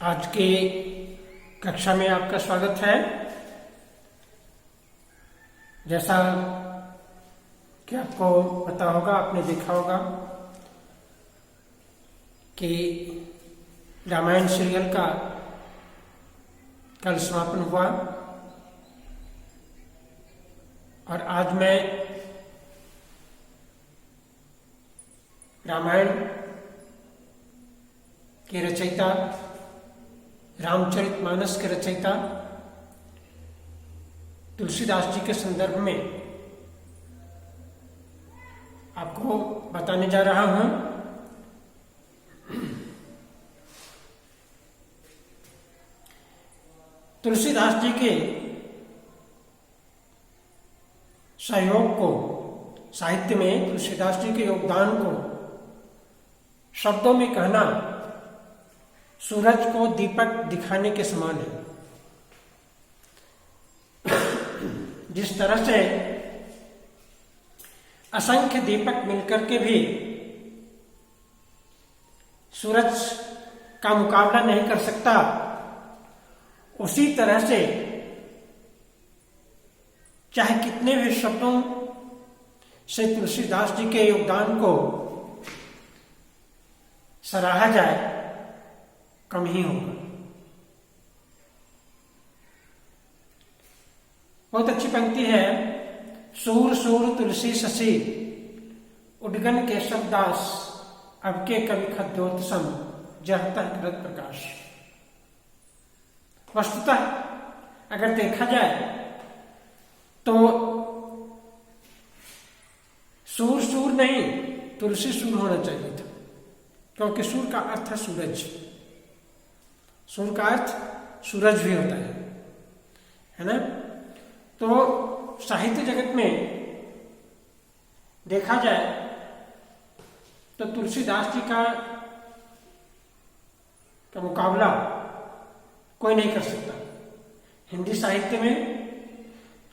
आज के कक्षा में आपका स्वागत है। जैसा कि आपको पता होगा, आपने देखा होगा कि रामायण सीरियल का कल समापन हुआ और आज मैं रामायण के रचयिता, रामचरितमानस के रचयिता तुलसीदास जी के संदर्भ में आपको बताने जा रहा हूं। तुलसीदास जी के सहयोग को, साहित्य में तुलसीदास जी के योगदान को शब्दों में कहना सूरज को दीपक दिखाने के समान है। जिस तरह से असंख्य दीपक मिलकर के भी सूरज का मुकाबला नहीं कर सकता, उसी तरह से चाहे कितने भी शब्दों से तुलसीदास जी के योगदान को सराहा जाए, कम ही होगा। बहुत अच्छी पंक्ति है। सूर सूर तुलसी शशि उद्गन केशव दास, अब के कवि खद्योत सम जहता कृत प्रकाश। वस्तुतः अगर देखा जाए तो सूर सूर नहीं, तुलसी सूर होना चाहिए था, क्योंकि सूर का अर्थ है सूरज। सूर का अर्थ सूरज भी होता है ना। तो साहित्य जगत में देखा जाए तो तुलसीदास जी का मुकाबला कोई नहीं कर सकता। हिंदी साहित्य में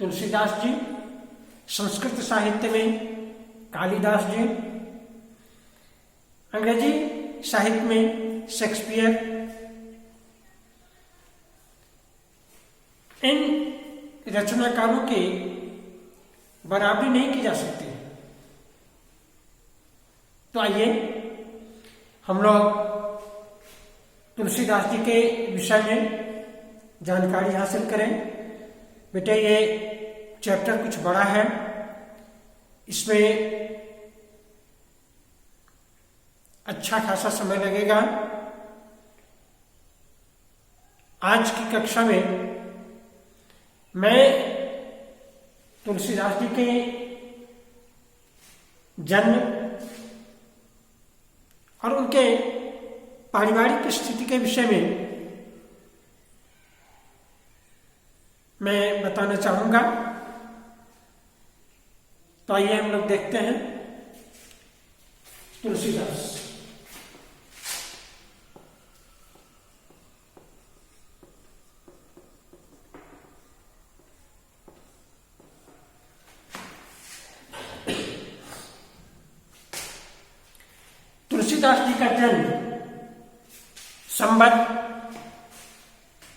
तुलसीदास जी, संस्कृत साहित्य में कालिदास जी, अंग्रेजी साहित्य में शेक्सपियर, इन रचनाकारों की बराबरी नहीं की जा सकती। तो आइए हम लोग तुलसीदास जी के विषय में जानकारी हासिल करें। बेटे, ये चैप्टर कुछ बड़ा है, इसमें अच्छा खासा समय लगेगा। आज की कक्षा में मैं तुलसीदास जी के जन्म और उनके पारिवारिक स्थिति के विषय में मैं बताना चाहूंगा। तो आइए हम लोग देखते हैं तुलसीदास। तुलसीदास जी का जन्म संवत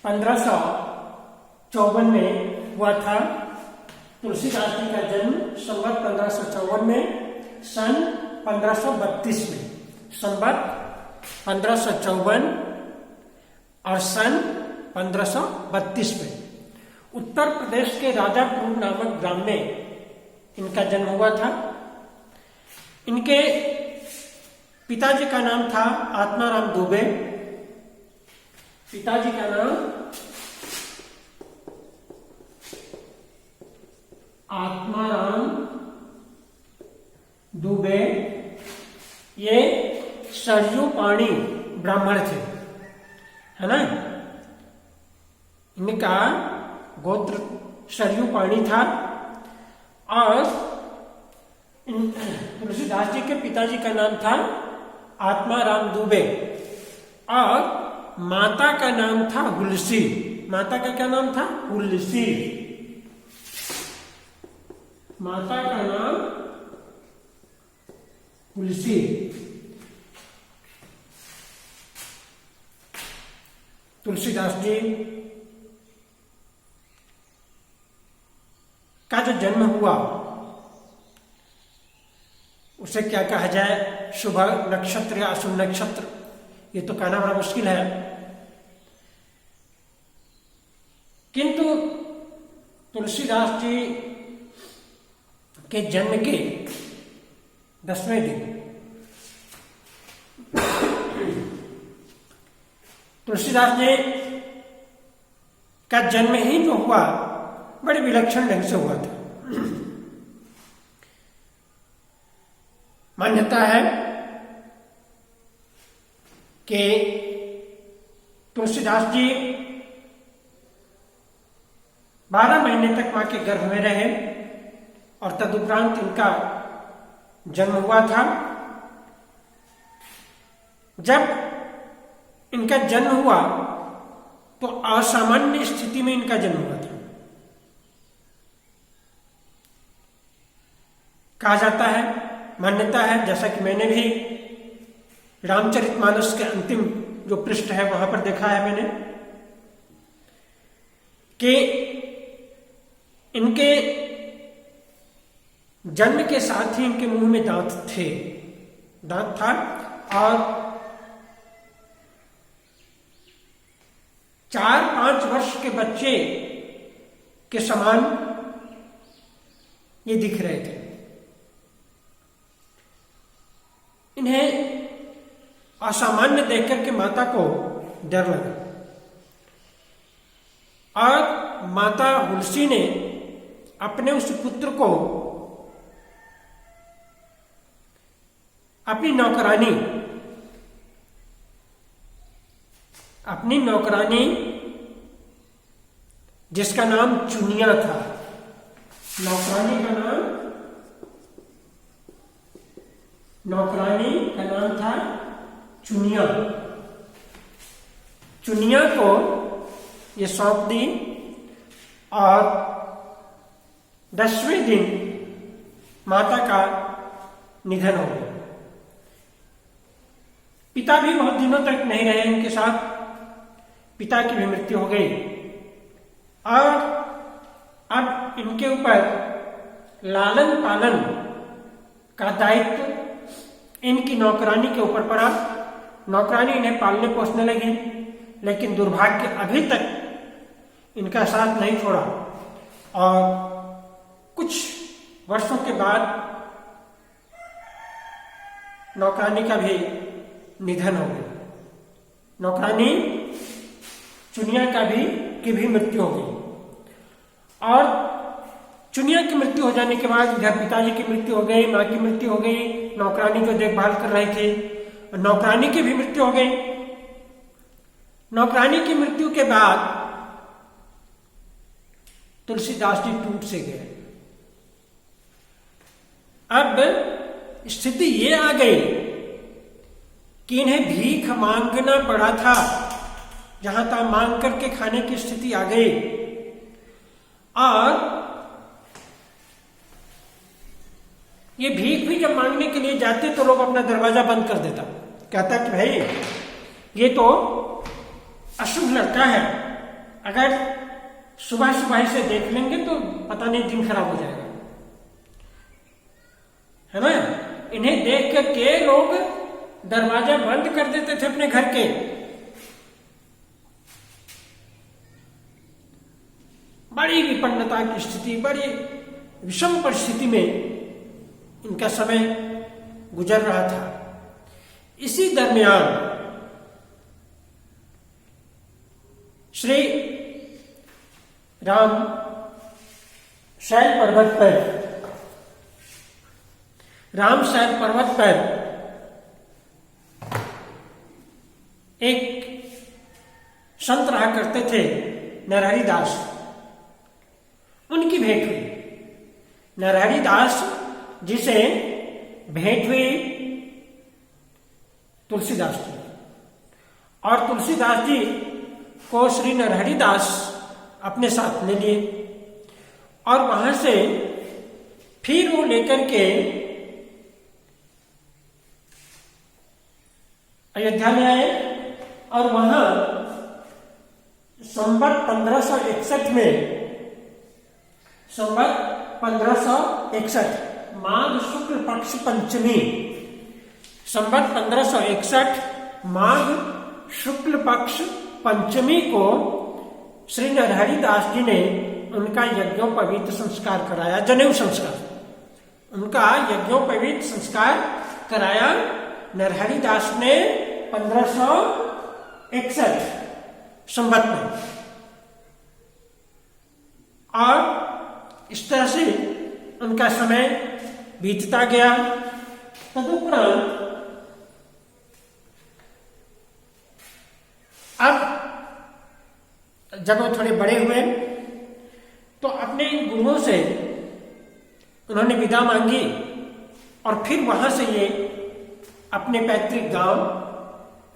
1554 में हुआ था। तुलसीदास जी का जन्म संवत 1554 में, सन 1532 में। संवत 1554 और सन 1532 में उत्तर प्रदेश के राजापुर नामक ग्राम में इनका जन्म हुआ था। इनके पिताजी का नाम था आत्माराम दुबे। पिताजी का नाम आत्माराम दुबे। ये सरयू पाणी ब्राह्मण थे, है ना। इनका गोत्र सरयू पाणी था और तुलसीदास जी के पिताजी का नाम था आत्माराम दुबे और माता का नाम था हुलसी। माता का क्या नाम था? हुलसी। माता का नाम हुलसी। तुलसीदास जी का जो जन्म हुआ उसे क्या कहा जाए, शुभ नक्षत्र या अशुभ नक्षत्र, ये तो कहना बड़ा मुश्किल है। किंतु तुलसीदास जी के जन्म के 10वें दिन तुलसीदास जी का जन्म ही जो हुआ बड़े विलक्षण ढंग से हुआ था। मान्यता है कि तुलसीदास जी 12 महीने तक मां के गर्भ में रहे और तदुपरांत इनका जन्म हुआ था। जब इनका जन्म हुआ तो असामान्य स्थिति में इनका जन्म हुआ था। कहा जाता है, मान्यता है, जैसा कि मैंने भी रामचरितमानस के अंतिम जो पृष्ठ है वहां पर देखा है मैंने, कि इनके जन्म के साथ ही इनके मुंह में दांत था और 4-5 वर्ष के बच्चे के समान ये दिख रहे थे। इन्हें असामान्य देख करके माता को डर लगा और माता हुलसी ने अपने उस पुत्र को अपनी नौकरानी जिसका नाम चुनिया था, नौकरानी का नाम था चुनिया को ये सौंप दी और 10वें दिन माता का निधन हो गया। पिता भी बहुत दिनों तक नहीं रहे इनके साथ, पिता की भी मृत्यु हो गई और अब इनके ऊपर लालन पालन का दायित्व इनकी नौकरानी के ऊपर पड़ा। नौकरानी इन्हें पालने पोसने लगी, लेकिन दुर्भाग्य अभी तक इनका साथ नहीं छोड़ा और कुछ वर्षों के बाद नौकरानी का भी निधन हो गया। नौकरानी चुनिया की भी मृत्यु हो गई और चुनिया की मृत्यु हो जाने के बाद इधर पिताजी की मृत्यु हो गई, मां की मृत्यु हो गई, नौकरानी जो देखभाल कर रहे थे नौकरानी की भी मृत्यु हो गई। नौकरानी की मृत्यु के बाद तुलसीदास जी टूट से गए। अब स्थिति ये आ गई कि इन्हें भीख मांगना पड़ा था, जहां तक मांग करके खाने की स्थिति आ गई और ये भीख भी जब मांगने के लिए जाते तो लोग अपना दरवाजा बंद कर देता, कहता कि भाई ये तो अशुभ लड़का है, अगर सुबह सुबह से देख लेंगे तो पता नहीं दिन खराब हो जाएगा, है ना। इन्हें देख करके लोग दरवाजा बंद कर देते थे अपने घर के। बड़ी विपन्नता की स्थिति, बड़ी विषम परिस्थिति में इनका समय गुजर रहा था। इसी दरमियान श्री राम शैल पर्वत पर एक संत रहा करते थे नरहरि दास, उनकी भेंट हुई। नरहरि दास जिसे भेंट हुई तुलसीदास जी, और तुलसीदास जी को श्री नरहरि दास अपने साथ ले लिए और वहां से फिर वो लेकर के अयोध्या में आए और वहां संवत 1561 में, संवत 1561 माघ शुक्ल पक्ष पंचमी, संवत 1561 माघ शुक्ल पक्ष पंचमी को श्री नरहरि दास जी ने उनका यज्ञोपवीत संस्कार कराया, जनेऊ संस्कार, उनका यज्ञोपवीत संस्कार कराया नरहरि दास ने 1561 संवत में। और इस तरह से उनका समय बीतता गया। तदुपरांत अब जब वो थोड़े बड़े हुए तो अपने गुरुओं से उन्होंने विदा मांगी और फिर वहां से ये अपने पैतृक गांव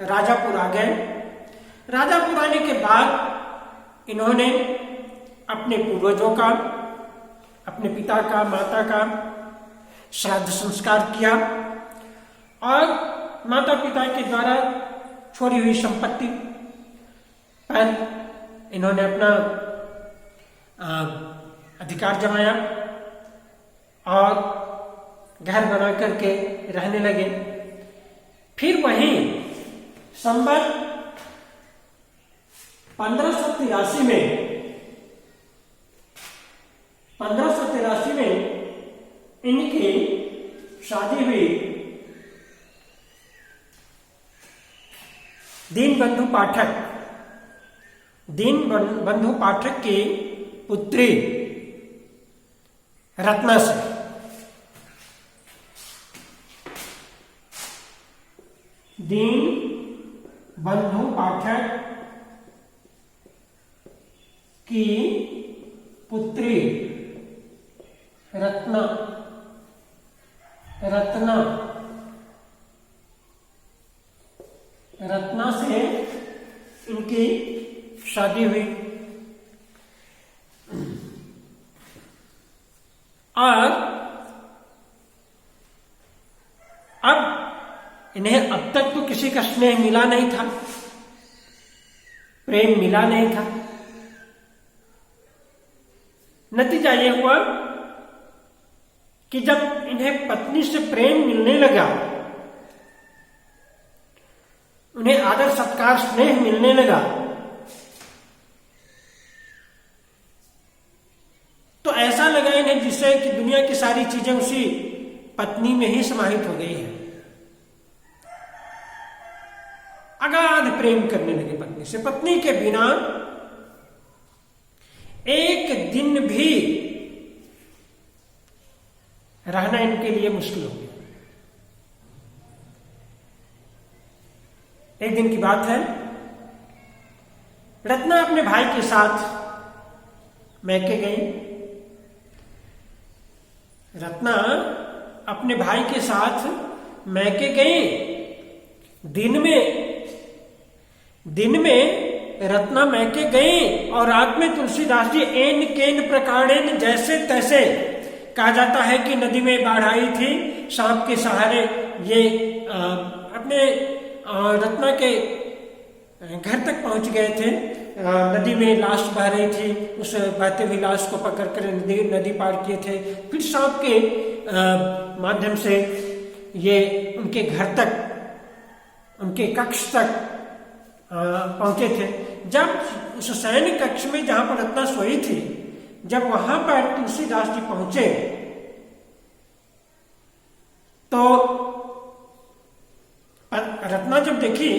राजापुर आ गए। राजापुर आने के बाद इन्होंने अपने पूर्वजों का, अपने पिता का, माता का श्राद्ध संस्कार किया और माता पिता के द्वारा छोड़ी हुई संपत्ति पर इन्होंने अपना अधिकार जमाया और घर बना करके रहने लगे। फिर वहीं संवत 1583 में इनकी शादी हुई दीनबंधु पाठक की पुत्री रत्ना से। दीनबंधु पाठक की पुत्री रत्ना से इनकी शादी हुई और अब इन्हें अब तक तो किसी का स्नेह मिला नहीं था, प्रेम मिला नहीं था। नतीजा ये हुआ कि जब इन्हें पत्नी से प्रेम मिलने लगा, उन्हें आदर सत्कार स्नेह मिलने लगा, तो ऐसा लगा इन्हें जिससे कि दुनिया की सारी चीजें उसी पत्नी में ही समाहित हो गई है। अगाध प्रेम करने लगे पत्नी से। पत्नी के बिना एक दिन भी रहना इनके लिए मुश्किल हो गया। एक दिन की बात है, रत्ना अपने भाई के साथ मैके गई। रत्ना अपने भाई के साथ मैके गई। दिन में रत्ना मैके गई और रात में तुलसीदास जी एन केन प्रकारेण जैसे तैसे, कहा जाता है कि नदी में बाढ़ आई थी, सांप के सहारे ये अपने रत्ना के घर तक पहुंच गए थे। नदी में लाश बह रही थी, उस बहते हुई लाश को पकड़ कर नदी पार किए थे। फिर सांप के माध्यम से ये उनके घर तक, उनके कक्ष तक पहुंचे थे। जब उस शयन कक्ष में जहां पर रत्ना सोई थी, जब वहां पर तुलसीदास जी पहुंचे तो रत्ना जब देखी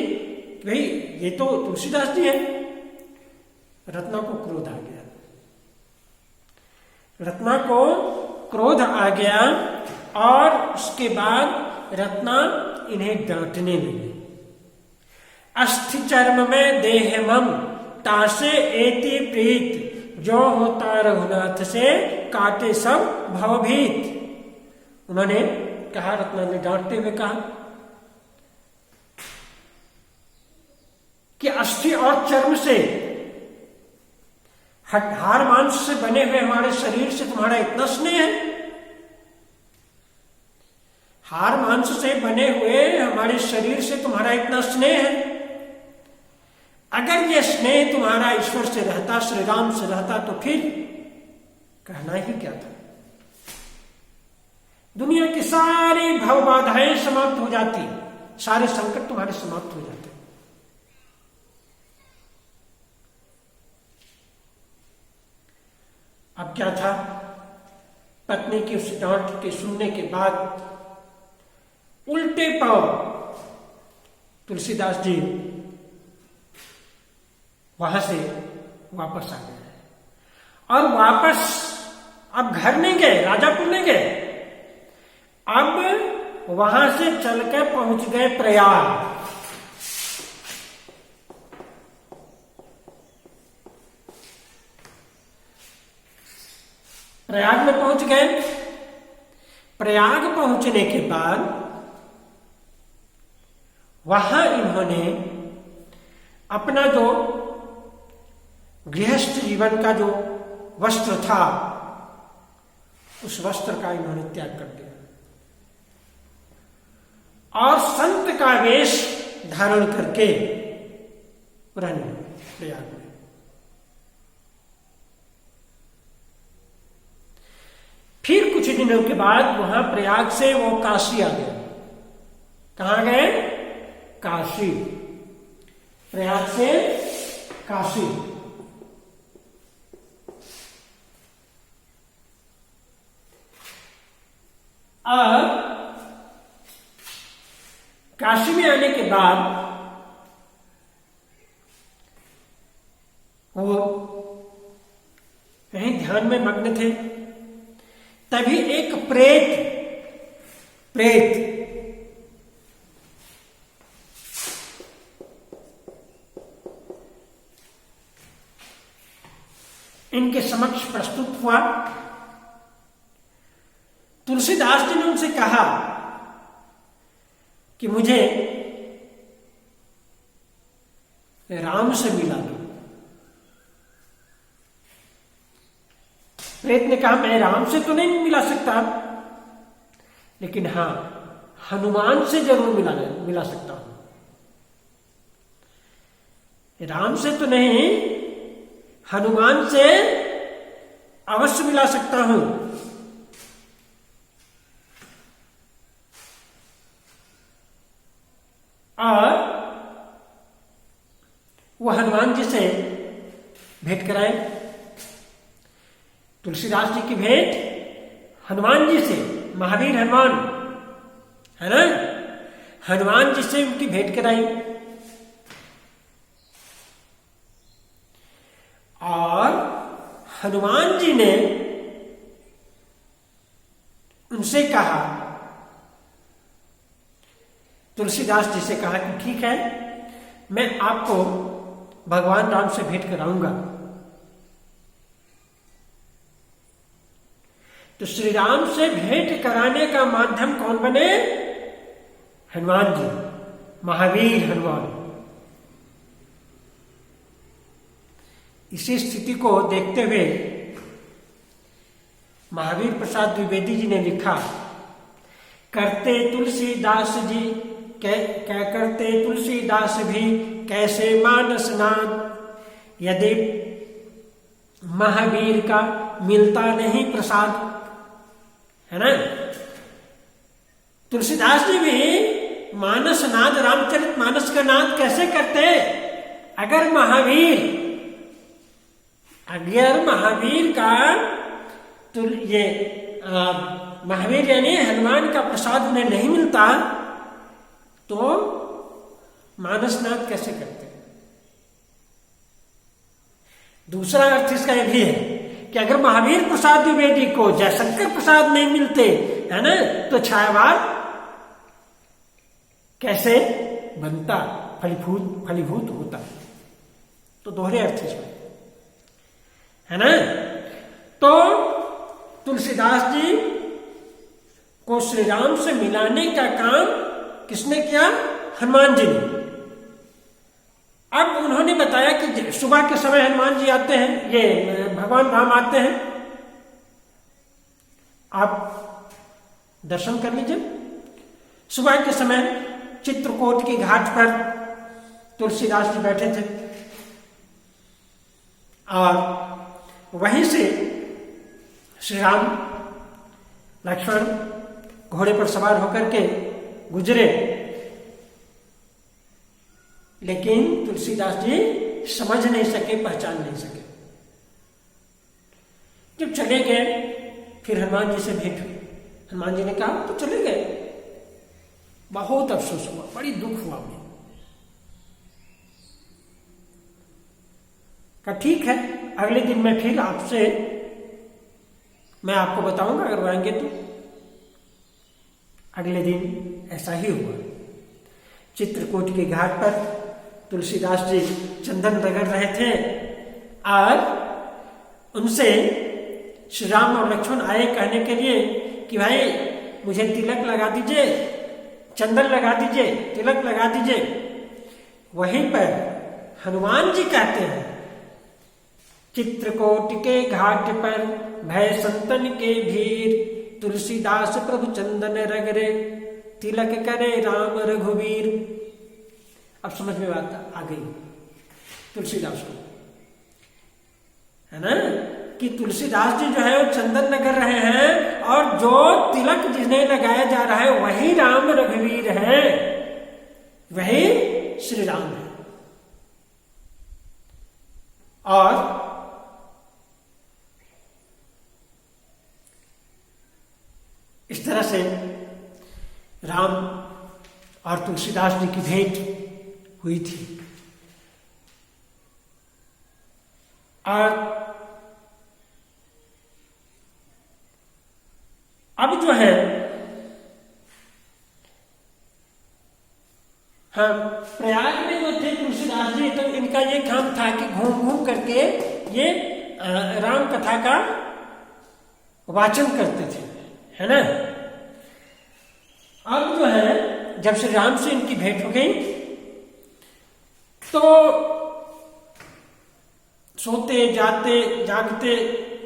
भाई ये तो तुलसीदास जी हैं, रत्ना को क्रोध आ गया। रत्ना को क्रोध आ गया और उसके बाद रत्ना इन्हें डांटने लगी। अस्थि चर्म में देह मम तासे एति प्रीत, जो होता रघुनाथ से काटे सब भवभीत। उन्होंने कहा, रत्ना ने डांटते हुए कहा कि अस्थि और चर्म से, हाड़ मांस से बने हुए हमारे शरीर से तुम्हारा इतना स्नेह है? हाड़ मांस से बने हुए हमारे शरीर से तुम्हारा इतना स्नेह है? अगर ये स्नेह तुम्हारा ईश्वर से रहता, श्री राम से रहता, तो फिर कहना ही क्या था। दुनिया की सारी भव बाधाएं समाप्त हो जाती, सारे संकट तुम्हारे समाप्त हो जाते। अब क्या था, पत्नी की उस डांट के सुनने के बाद उल्टे पांव तुलसीदास जी वहां से वापस आ गए, और वापस अब घर नहीं गए, राजापुर नहीं गए, अब वहां से चलकर पहुंच गए प्रयाग। प्रयाग में पहुंच गए। प्रयाग पहुंचने के बाद वहां इन्होंने अपना जो गृहस्थ जीवन का जो वस्त्र था, उस वस्त्र का इन्होंने त्याग कर दिया और संत का वेश धारण करके रहने प्रयाग में। फिर कुछ दिनों के बाद वहां प्रयाग से वो काशी आ गए। कहां गए? काशी। प्रयाग से काशी। अब काशी में आने के बाद वो कहीं ध्यान में मग्न थे, तभी एक प्रेत इनके समक्ष प्रस्तुत हुआ। तुलसीदास जी ने उनसे कहा कि मुझे राम से मिला दो। प्रेत ने कहा, मैं राम से तो नहीं मिला सकता, लेकिन हां हनुमान से जरूर मिला सकता हूं। राम से तो नहीं, हनुमान से अवश्य मिला सकता हूं। और वो हनुमान जी से भेंट कराए। तुलसीदास जी की भेंट हनुमान जी से, महावीर हनुमान है ना, हनुमान जी से उनकी भेंट कराई। और हनुमान जी ने उनसे कहा, तुलसीदास जी से कहा कि ठीक है, मैं आपको भगवान राम से भेंट कराऊंगा। तो श्री राम से भेंट कराने का माध्यम कौन बने? हनुमान जी, महावीर हनुमान। इसी स्थिति को देखते हुए महावीर प्रसाद द्विवेदी जी ने लिखा, करते तुलसीदास जी क्या करते तुलसीदास भी कैसे मानस नाम, यदि महावीर का मिलता नहीं प्रसाद, है ना। तुलसीदास जी भी मानस नाद, रामचरित मानस का नाद कैसे करते? अगर महावीर का महावीर यानी हनुमान का प्रसाद उन्हें नहीं मिलता, तो मानसनाद कैसे करते? दूसरा अर्थ इसका यह भी है कि अगर महावीर प्रसाद द्विवेदी को जयशंकर प्रसाद नहीं मिलते, है ना, तो छायावाद कैसे बनता, फलीभूत होता। तो दोहरे अर्थ इसमें है ना। तो तुलसीदास जी को श्री राम से मिलाने का काम किसने किया? हनुमान जी ने। अब उन्होंने बताया कि सुबह के समय हनुमान जी आते हैं, ये भगवान राम आते हैं, आप दर्शन कर लीजिए। सुबह के समय चित्रकूट की घाट पर तुलसीदास जी बैठे थे। और वहीं से श्री राम लक्ष्मण घोड़े पर सवार होकर के गुजरे, लेकिन तुलसीदास जी समझ नहीं सके, पहचान नहीं सके। जब चले गए फिर हनुमान जी से भेंट हुई। हनुमान जी ने कहा तो चले गए। बहुत अफसोस हुआ, बड़ी दुख हुआ मुझे। कहा ठीक है, अगले दिन मैं फिर आपसे मैं आपको बताऊंगा अगर वो आएंगे तो। अगले दिन ऐसा ही हुआ। चित्रकूट के घाट पर तुलसीदास जी चंदन रगड़ रहे थे और उनसे श्री राम और लक्ष्मण आए कहने के लिए कि भाई मुझे तिलक लगा दीजिए, चंदन लगा दीजिए, तिलक लगा दीजिए। वहीं पर हनुमान जी कहते हैं, चित्रकूट के घाट पर भय संतन के भीर, तुलसीदास प्रभु चंदन रगरे, तिलक करे राम रघुवीर। अब समझ में बात आ गई तुलसीदास को, है ना, कि तुलसीदास जी जो है वो चंदन लगा रहे हैं और जो तिलक जिन्हें लगाया जा रहा है वही राम रघुवीर है, वही श्री राम है। और इस तरह से राम और तुलसीदास जी की भेंट हुई थी। और अब जो है हाँ, प्रयाग में जो थे तुलसीदास जी, तो इनका ये काम था कि घूम घूम करके ये राम कथा का वाचन करते थे, है ना। अब जो है जब श्री राम से इनकी भेंट हो गई तो सोते जाते जागते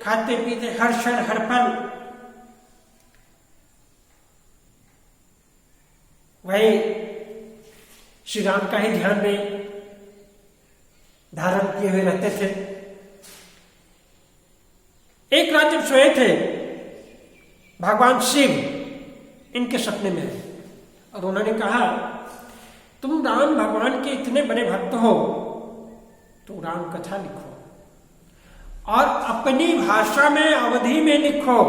खाते पीते हर क्षण हर पल वही श्री राम का ही ध्यान में धारण किए हुए रहते थे। एक रात जब सोए थे, भगवान शिव इनके सपने में आए और उन्होंने कहा, तुम राम भगवान के इतने बड़े भक्त हो तो राम कथा लिखो और अपनी भाषा में अवधी में लिखो।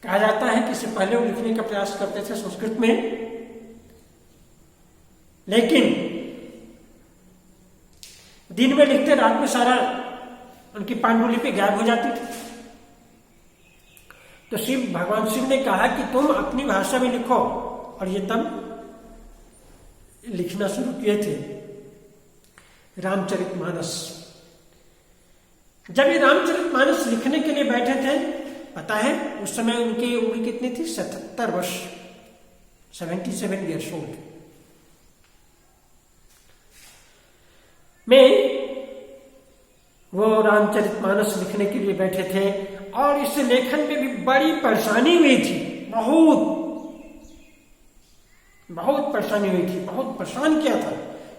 कहा जाता है कि इससे पहले वो लिखने का प्रयास करते थे संस्कृत में, लेकिन दिन में लिखते, रात में सारा उनकी पांडुलिपि गायब हो जाती थी। तो भगवान शिव ने कहा कि तुम अपनी भाषा में लिखो, और ये तब लिखना शुरू किए थे रामचरितमानस। जब ये रामचरितमानस लिखने के लिए बैठे थे, पता है उस समय उनकी उम्र कितनी थी? 77 वर्ष, 77 ईयर्स ओल्ड में वो रामचरितमानस लिखने के लिए बैठे थे। और इस लेखन में भी बड़ी परेशानी हुई थी, बहुत परेशानी हुई थी, बहुत परेशान किया था।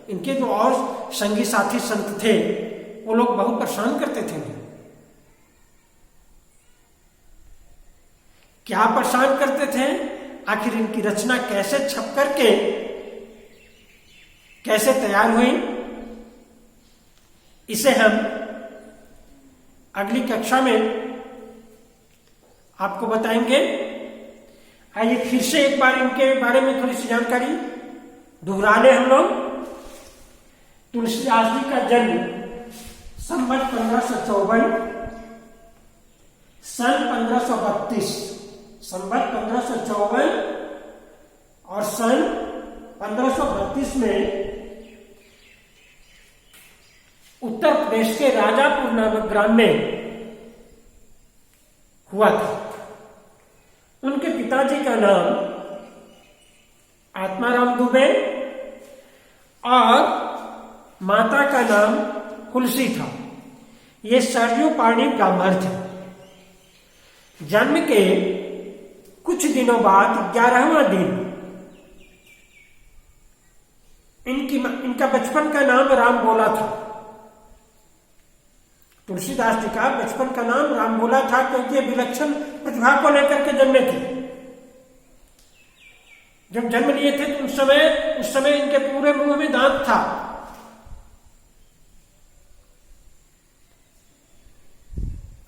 इनके जो और संगी साथी संत थे वो लोग बहुत परेशान करते थे। क्या परेशान करते थे? आखिर इनकी रचना कैसे छप करके कैसे तैयार हुई, इसे हम अगली कक्षा में आपको बताएंगे। आइए फिर से एक बार इनके बारे में थोड़ी सी जानकारी दोहरा लें हम लोग। तुलसीदास जी का जन्म संवत 1554, सन 1532, संवत 1554 और सन 1532 में उत्तर प्रदेश के राजापुर नामक ग्राम में हुआ था। उनके पिताजी का नाम आत्माराम दुबे और माता का नाम तुलसी था। ये सरयू पाणी ब्राह्मण थे। जन्म के कुछ दिनों बाद 11वां दिन इनका बचपन का नाम राम बोला था। तुलसीदास जी का बचपन का नाम राम बोला था, क्योंकि ये विलक्षण प्रतिभा को लेकर के जन्मे थे। जब जन्म लिए थे तो उस समय इनके पूरे मुंह में दांत था।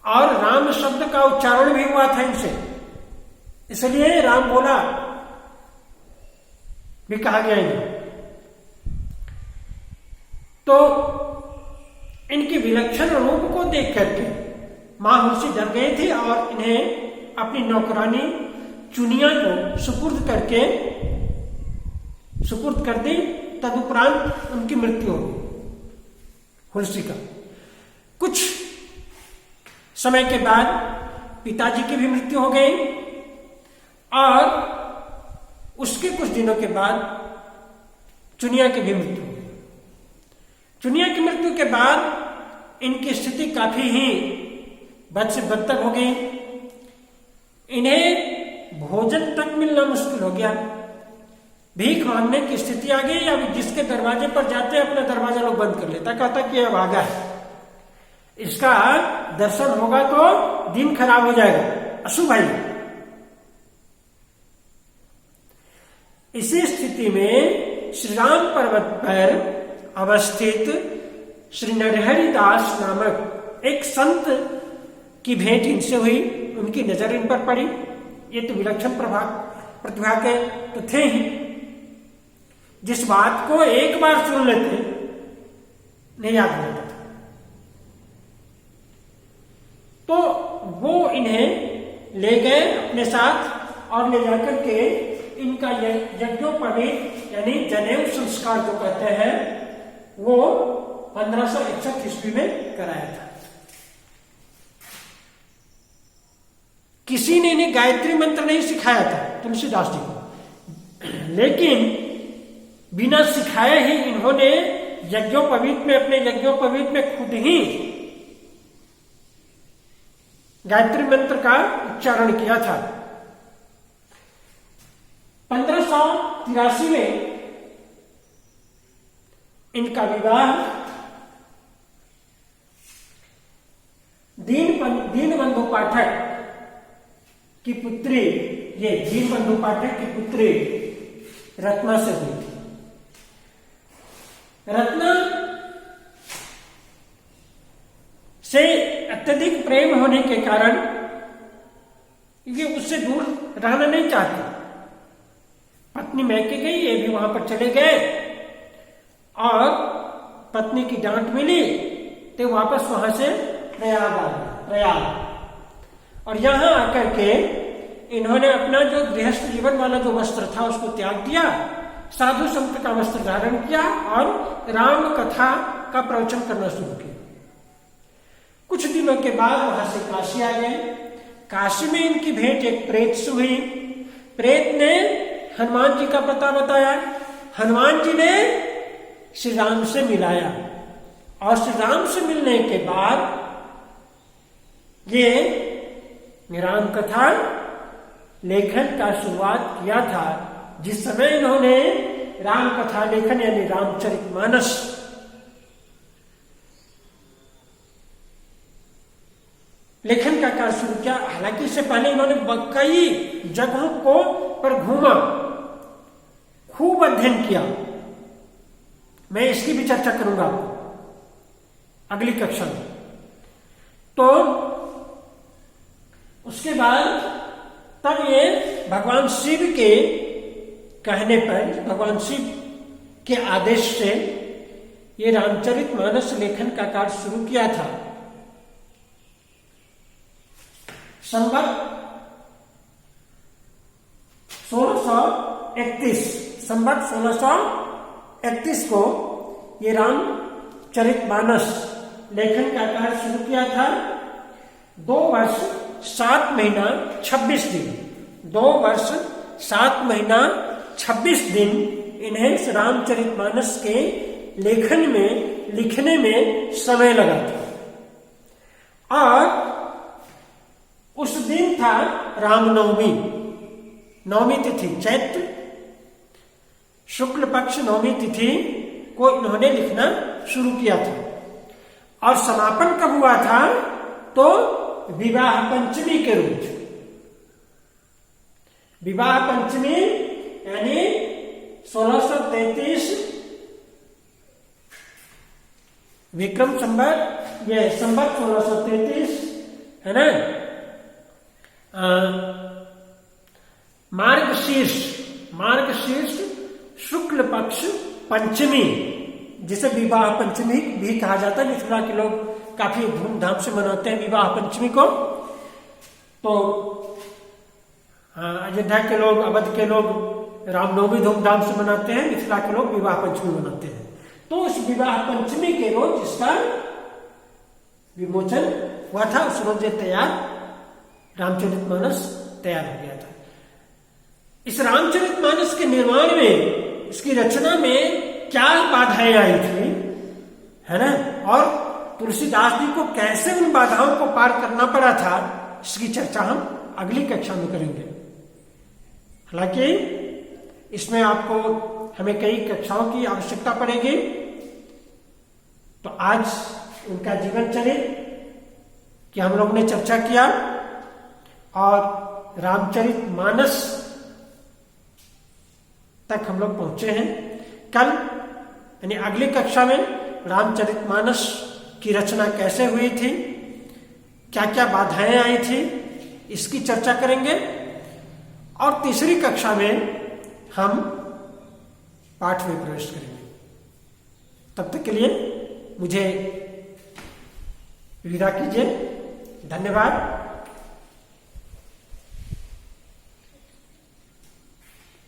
और राम शब्द का उच्चारण भी हुआ था इनसे, इसलिए राम बोला भी कहा गया इन्हें। तो इनके विलक्षण रूप को देख करके मां मुझसे डर गए थे और इन्हें अपनी नौकरानी चुनिया को सुपुर्द कर दी। तदुपरांत उनकी मृत्यु हो गई हुलसी का। कुछ समय के बाद पिताजी की भी मृत्यु हो गई और उसके कुछ दिनों के बाद चुनिया की भी मृत्यु हो गई। चुनिया की मृत्यु के बाद इनकी स्थिति काफी ही बद से बदतर हो गई। इन्हें भोजन तक मिलना मुश्किल हो गया, भीख मांगने की स्थिति आ गई। अब जिसके दरवाजे पर जाते अपना दरवाजा लोग बंद कर लेता, कहता कि यह भागा है, इसका दर्शन होगा तो दिन खराब हो जाएगा, अशुभ है। इसी स्थिति में श्री राम पर्वत पर अवस्थित श्री नरहरि दास नामक एक संत की भेंट इनसे हुई। उनकी नजर इन पर पड़ी। ये तो विलक्षण प्रतिभा के तो थे ही, जिस बात को एक बार सुन लेते नहीं याद रहता था। तो वो इन्हें ले गए अपने साथ और ले जाकर के इनका यज्ञोपवीत यानी जनेऊ संस्कार जो कहते हैं वो 1561 ईस्वी में कराया था। किसी ने इन्हें गायत्री मंत्र नहीं सिखाया था तुलसीदास जी को, लेकिन बिना सिखाए ही इन्होंने अपने यज्ञोपवीत में खुद ही गायत्री मंत्र का उच्चारण किया था। 1583 में इनका विवाह दीनबंधु पाठक की पुत्री दीनबंधु पाठक की पुत्री रत्ना से हुई थी। रत्ना से अत्यधिक प्रेम होने के कारण, क्योंकि उससे दूर रहना नहीं चाहती, पत्नी मैके गई, ये भी वहां पर चले गए और पत्नी की डांट मिली तो वापस वहां से प्रयाग और यहां आकर के इन्होंने अपना जो गृहस्थ जीवन वाला जो वस्त्र था उसको त्याग दिया, साधु संत का वस्त्र धारण किया और राम कथा का प्रवचन करना शुरू किया। कुछ दिनों के बाद वहां से काशी आ गए। काशी में इनकी भेंट एक प्रेत से हुई। प्रेत ने हनुमान जी का पता बताया, हनुमान जी ने श्री राम से मिलाया और श्री राम से मिलने के बाद ये राम कथा लेखन का शुरुआत किया था। जिस समय इन्होंने राम कथा लेखन यानी रामचरितमानस लेखन का कार्य शुरू किया, हालांकि इससे पहले इन्होंने कई जगहों को पर घूमा, खूब अध्ययन किया। मैं इसकी भी चर्चा करूंगा अगली कक्षा में। तो उसके बाद तब ये भगवान शिव के कहने पर, भगवान शिव के आदेश से ये रामचरितमानस लेखन का कार्य शुरू किया था। संवत 1631 को ये रामचरितमानस लेखन का कार्य शुरू किया था। 2 वर्ष 7 महीना 26 दिन 2 वर्ष 7 महीना 26 दिन इन्हें रामचरितमानस के लिखने में समय लगा था। और उस दिन था रामनवमी, नवमी तिथि, चैत्र शुक्ल पक्ष नवमी तिथि को इन्होंने लिखना शुरू किया था। और समापन कब हुआ था? तो विवाह पंचमी के रोज। विवाह पंचमी यानी 1633 विक्रम संवत, ये संवत 1633 है ना। मार्गशीर्ष शुक्ल पक्ष पंचमी, जिसे विवाह पंचमी भी कहा जाता है। मिथिला के लोग काफी धूमधाम से मनाते हैं विवाह पंचमी को। तो अयोध्या के लोग, अवध के लोग रामनवमी धूमधाम से मनाते हैं, मिथिला के लोग विवाह पंचमी मनाते हैं। तो उस विवाह पंचमी के रोज इसका विमोचन हुआ था। उस रोज तैयार रामचरितमानस तैयार हो गया था। इस रामचरितमानस के निर्माण में, इसकी रचना में क्या बाधाएं आई थी, है ना, और तुलसीदास जी को कैसे उन बाधाओं को पार करना पड़ा था, इसकी चर्चा हम अगली कक्षा में करेंगे। हालांकि इसमें आपको हमें कई कक्षाओं की आवश्यकता पड़ेगी। तो आज उनका जीवन चरित्र कि हम लोग ने चर्चा किया और रामचरितमानस तक हम लोग पहुंचे हैं। कल यानी अगली कक्षा में रामचरितमानस की रचना कैसे हुई थी, क्या क्या बाधाएं आई थी, इसकी चर्चा करेंगे। और तीसरी कक्षा में हम पाठ में प्रवेश करेंगे। तब तक के लिए मुझे विदा कीजिए। धन्यवाद।